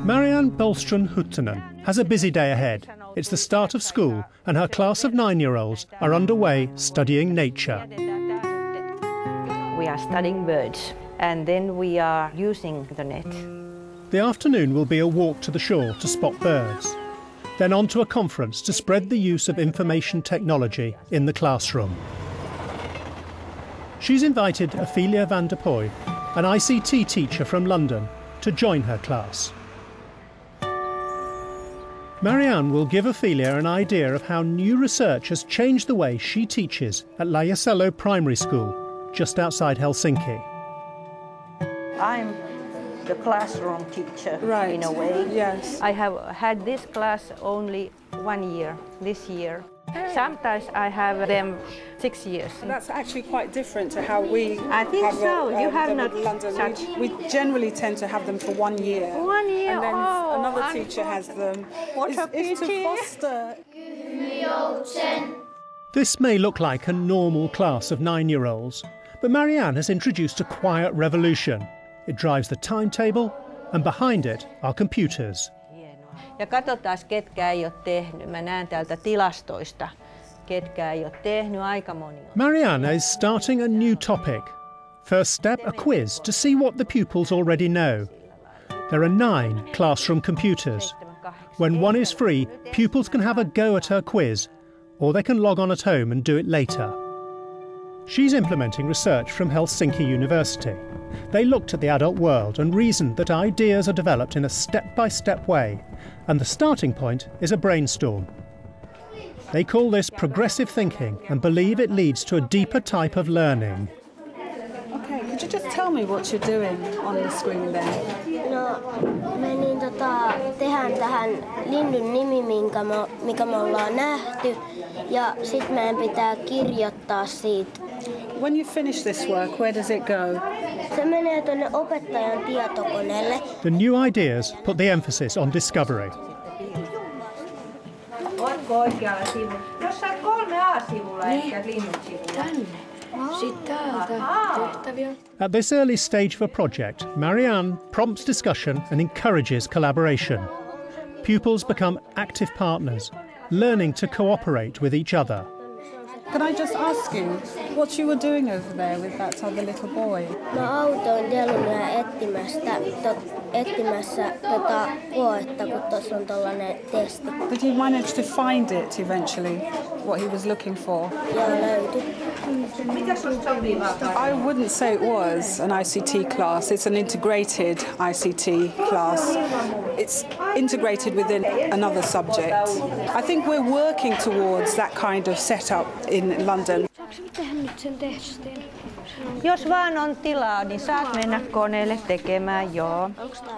Marianne Bolström-Huttunen has a busy day ahead. It's the start of school and her class of 9-year-olds are underway studying nature. We are studying birds and then we are using the net. The afternoon will be a walk to the shore to spot birds. Then on to a conference to spread the use of information technology in the classroom. She's invited Ophelia van der Pooij, an ICT teacher from London, to join her class. Marianne will give Ophelia an idea of how new research has changed the way she teaches at Laajasalo Primary School, just outside Helsinki. I'm the classroom teacher, right, in a way. Yes. I have had this class only 1 year, this year. Sometimes I have them 6 years. That's actually quite different to how we I think have so. You have not London. such... We generally tend to have them for 1 year. 1 year, and then oh, another teacher has them. What a It's to pity. foster. This may look like a normal class of 9-year-olds, but Marianne has introduced a quiet revolution. It drives the timetable, and behind it are computers. Ja katsotaan, ketkä ei ole tehnyt. Mä näen täältä tilastoista, ketkä ei ole tehnyt, aika moni on. Marianne is starting a new topic. First step, a quiz to see what the pupils already know. There are 9 classroom computers. When one is free, pupils can have a go at her quiz, or they can log on at home and do it later. She's implementing research from Helsinki University. They looked at the adult world and reasoned that ideas are developed in a step-by-step way, and the starting point is a brainstorm. They call this progressive thinking and believe it leads to a deeper type of learning. Okay, could you just tell me what you're doing on the screen there? No, me tehdään tähän linnun nimi, mikä me ollaan nähty, ja sitten meidän pitää kirjoittaa siitä. When you finish this work, where does it go? Se menee tuonne opettajan tietokoneelle. The new ideas put the emphasis on discovery. Onko oikealla sivulla? Jossain 3A-sivulla, ehkä linnut sivulla. At this early stage of a project, Marianne prompts discussion and encourages collaboration. Pupils become active partners, learning to cooperate with each other. Can I just ask you what you were doing over there with that other little boy? Mä autoin Delmia etsimässä koetta, kun tuossa on tollainen testi. Did he manage to find it eventually, what he was looking for? Joo, löytyi. I wouldn't say it was an ICT class. It's an integrated ICT class. It's integrated within another subject. I think we're working towards that kind of setup in London. Jos vaan on tilaa, niin saat mennä koneelle tekemään, joo.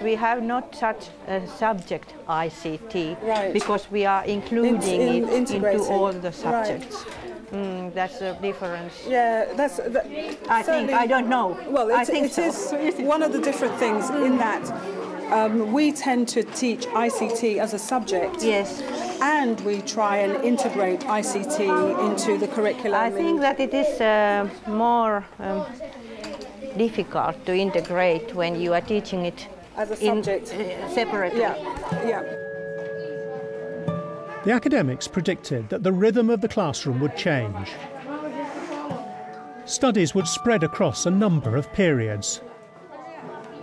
We have not such a subject ICT, Right. because we are including it integrated. into all the subjects. Right. That's a difference. Yeah, I think, I don't know. Well, I think it so. is one of the different things in that we tend to teach ICT as a subject. Yes. And we try and integrate ICT into the curriculum. I think that it is more difficult to integrate when you are teaching it as a subject separately. Yeah. The academics predicted that the rhythm of the classroom would change. Studies would spread across a number of periods.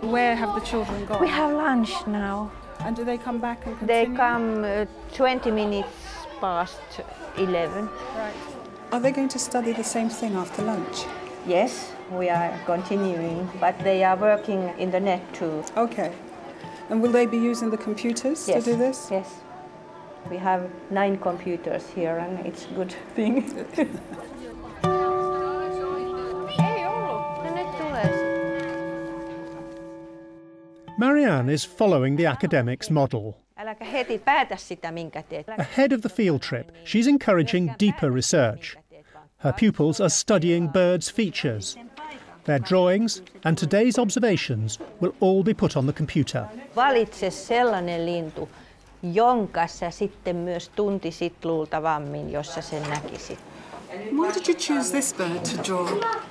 Where have the children gone? We have lunch now. And do they come back and continue? They come 20 minutes past 11. Right. Are they going to study the same thing after lunch? Yes, we are continuing, but they are working in the net too. Okay. And will they be using the computers to do this? Yes. We have 9 computers here and it's a good thing. Marianne is following the academics' model. Äläkä heti päätä sitä, minkä teet. Ahead of the field trip, she's encouraging deeper research. Her pupils are studying birds' features. Their drawings and today's observations will all be put on the computer. Valitse sellainen lintu, jonka sä sitten myös tuntisit luultavammin, jos sä sen näkisit. Why did you choose this bird to draw?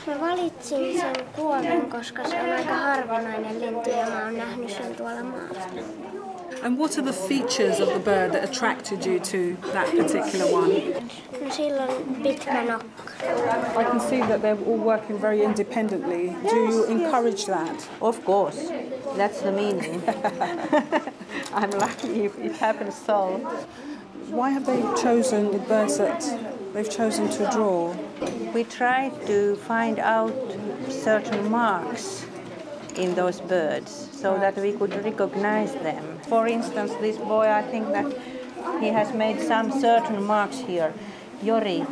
Mä valitsin sen kuolen, koska se on aika harvinainen lintu ja mä oon nähnyt sen tuolla maalla. And what are the features of the bird that attracted you to that particular one? No, sillä on pitkä nokka. I can see that they're all working very independently. Do you encourage that? Of course, that's the meaning. I'm lucky if it happens so. Why have they chosen the birds that they've chosen to draw? We try to find out certain marks in those birds so that we could recognize them. For instance, this boy, I think that he has made some certain marks here. Jori,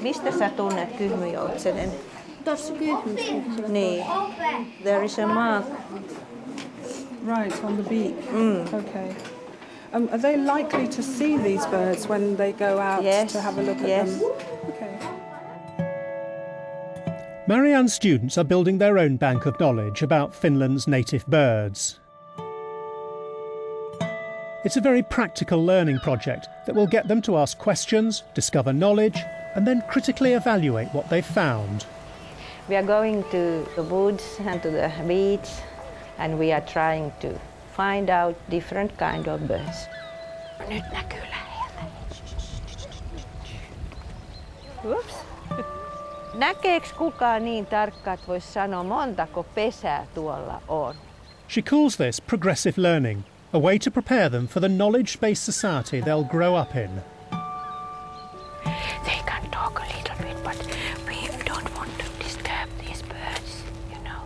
mistä sä tunnet kyhmyjoutsenen? Tuossa kyhmyssä. Niin. There is a mark. Right, on the beak. Okay. Are they likely to see these birds when they go out to have a look at them? Okay. Marianne's students are building their own bank of knowledge about Finland's native birds. It's a very practical learning project that will get them to ask questions, discover knowledge, and then critically evaluate what they've found. We are going to the woods and to the beach, and we are trying to find out different kind of birds. Nyt näkyy lähellä. Ups. Näkeekö kukaan niin tarkkaan, että voisi sanoa, montako pesää tuolla on? She calls this progressive learning, a way to prepare them for the knowledge-based society they'll grow up in. They can talk a little bit, but we don't want to disturb these birds, you know.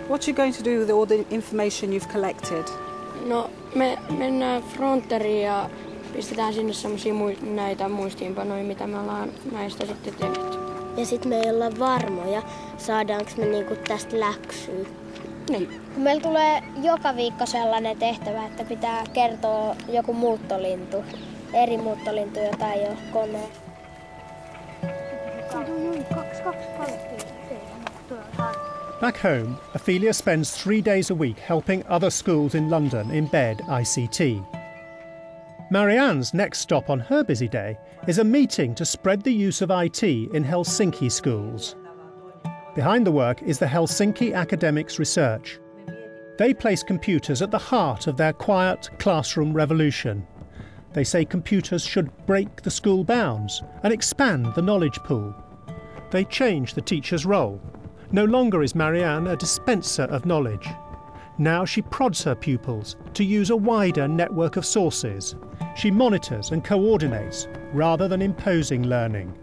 What are you going to do with all the information you've collected? No, me mennään fronteriin ja pistetään sinne semmosia näitä muistiinpanoja, mitä me ollaan näistä sitten tehty. Ja sitten me ei olla varmoja, saadaanko me niinku tästä läksyä. Niin. Meillä tulee joka viikko sellainen tehtävä, että pitää kertoa joku muuttolintu, eri muuttolintu, jota ei ole koneen. Back home, Ophelia spends 3 days a week helping other schools in London embed ICT. Marianne's next stop on her busy day is a meeting to spread the use of IT in Helsinki schools. Behind the work is the Helsinki Academics Research. They place computers at the heart of their quiet classroom revolution. They say computers should break the school bounds and expand the knowledge pool. They change the teacher's role. No longer is Marianne a dispenser of knowledge. Now she prods her pupils to use a wider network of sources. She monitors and coordinates rather than imposing learning.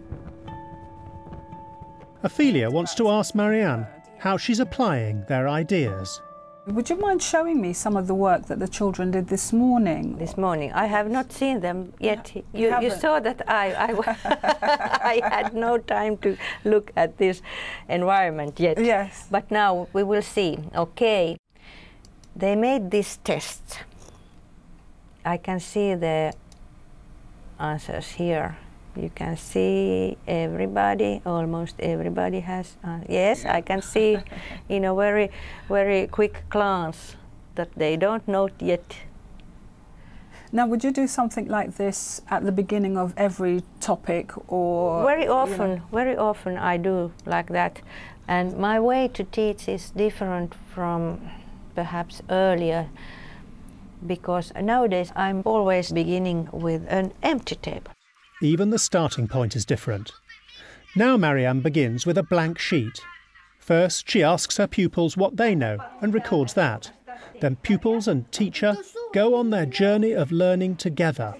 Ophelia wants to ask Marianne how she's applying their ideas. Would you mind showing me some of the work that the children did this morning? This morning, I have not seen them yet. You saw that I had no time to look at this environment yet. Yes. But now we will see. Okay. They made this test. I can see the answers here. You can see everybody, almost everybody has. Yes, I can see in a very, very quick glance that they don't know yet. Now, would you do something like this at the beginning of every topic, or? Very often I do like that. And my way to teach is different from perhaps earlier, because nowadays I'm always beginning with an empty table. Even the starting point is different. Now Marianne begins with a blank sheet. First, she asks her pupils what they know and records that. Then pupils and teacher go on their journey of learning together.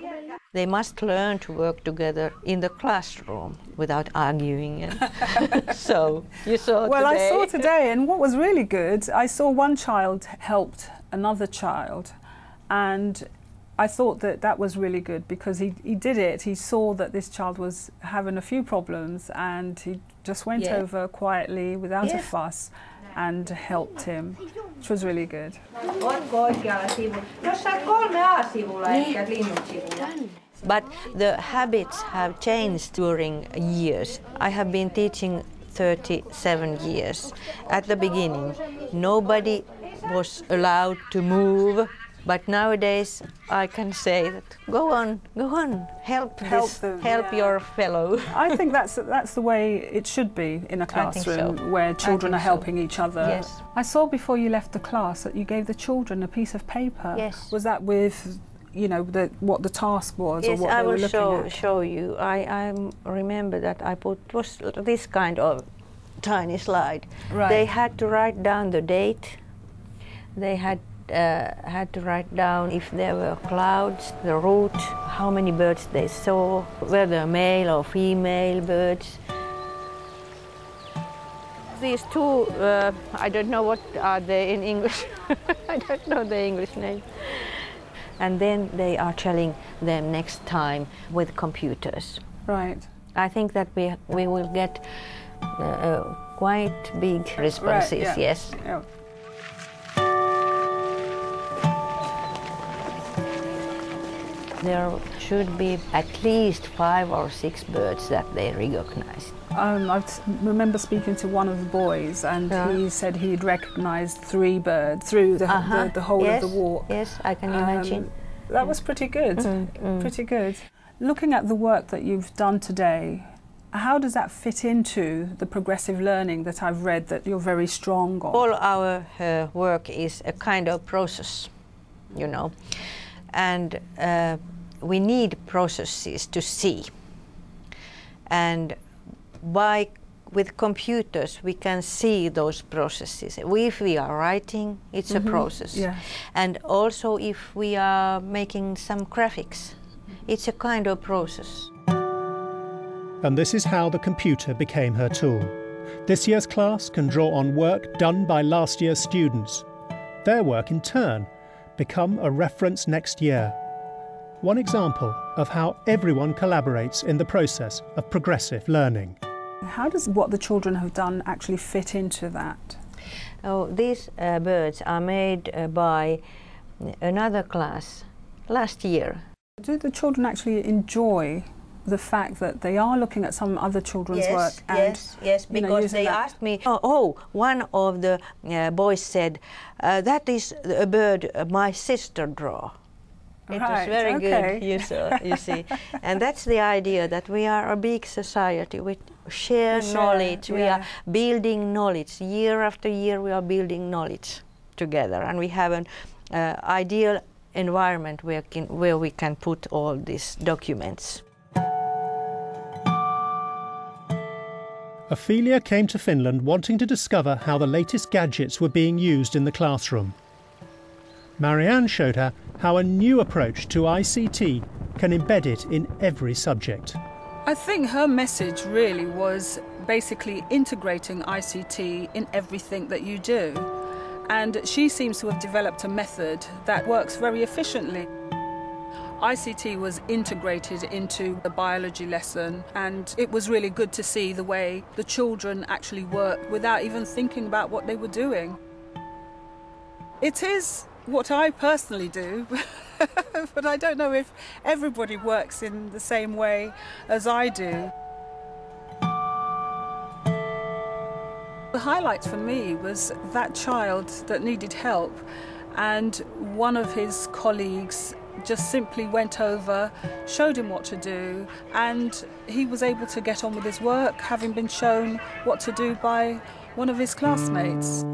They must learn to work together in the classroom without arguing. So you saw well, today. I saw today, and what was really good, I saw one child helped another child, and I thought that was really good because he did it. He saw that this child was having a few problems, and he just went over quietly without a fuss and helped him, which was really good. But the habits have changed during years. I have been teaching 37 years. At the beginning, nobody was allowed to move But nowadays I can say that go on, help your fellow. I think that's the way it should be in a classroom, where children are helping each other. Yes. I saw before you left the class that you gave the children a piece of paper. Yes. Was that with, you know, what the task was, yes, or what I they were will looking at? show you. I remember that I put was this kind of tiny slide. Right. They had to write down the date. They had to write down if there were clouds, the route, how many birds they saw, whether male or female birds. These two, I don't know what are they in English. I don't know the English name. And then they are telling them next time with computers. Right. I think that we will get quite big responses, right, yeah. yes. Yeah. There should be at least 5 or 6 birds that they recognize. I remember speaking to one of the boys, and he said he'd recognised 3 birds through the whole of the walk. Yes, I can imagine. That was pretty good, pretty good. Looking at the work that you've done today, how does that fit into the progressive learning that I've read that you're very strong on? All our work is a kind of process, you know, and we need processes to see. And with computers we can see those processes. If we are writing, it's a process. Yeah. And also if we are making some graphics, it's a kind of process. And this is how the computer became her tool. This year's class can draw on work done by last year's students. Their work, in turn, become a reference next year. One example of how everyone collaborates in the process of progressive learning. How does what the children have done actually fit into that? Oh, these birds are made by another class last year. Do the children actually enjoy the fact that they are looking at some other children's work? And, yes, because they asked me, one of the boys said, that is a bird my sister drew. It was very good, you see. And that's the idea, that we are a big society. We share knowledge. We are building knowledge. Year after year we are building knowledge together. And we have an ideal environment where we can put all these documents. Ophelia came to Finland wanting to discover how the latest gadgets were being used in the classroom. Marianne showed her how a new approach to ICT can embed it in every subject. I think her message really was basically integrating ICT in everything that you do. And she seems to have developed a method that works very efficiently. ICT was integrated into the biology lesson, and it was really good to see the way the children actually worked without even thinking about what they were doing. It is what I personally do, but I don't know if everybody works in the same way as I do. The highlight for me was that child that needed help, and one of his colleagues just simply went over, showed him what to do, and he was able to get on with his work, having been shown what to do by one of his classmates.